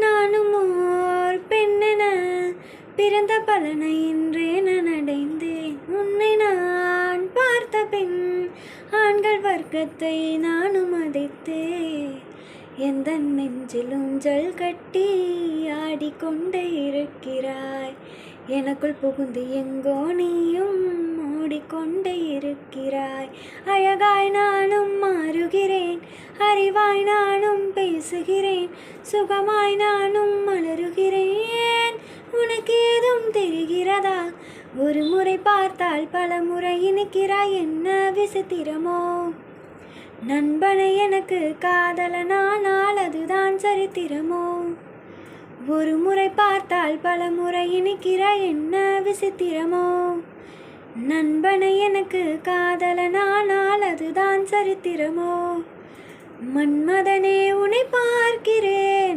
நானும் ஓர் பெண்ணென பிறந்த பலனை இன்றே நான் அடைந்தேன். உன்னை நான் பார்த்த பின் ஆண்கள் வர்க்கத்தை நானும் மதித்தேன். எந்த நெஞ்சில் ஊஞ்சல் கட்டி ஆடிக்கொண்டே இருக்கிறாய். எனக்குள் புகுந்து எங்கோ நீயும் ஓடிக்கொண்டே இருக்கிறாய். அழகாய் நானும் மாறுகிறேன், அறிவாய் நானும் பேசுகிறேன், சுகமாய் நானும் மலருகிறேன். உனக்கு ஏதும் தெரிகிறதா? ஒரு முறை பார்த்தால் பல முறை இனிக்கிறாய், என்ன விசித்திரமோ? நண்பனை எனக்கு காதலனானால் அதுதான் சரித்திரமோ? ஒரு முறை பார்த்தால் பல முறை இனிக்கிறாய், என்ன விசித்திரமோ? நண்பனை எனக்கு காதலனானால் அதுதான் சரித்திரமோ? மன்மதனே உன்னை பார்க்கிறேன்.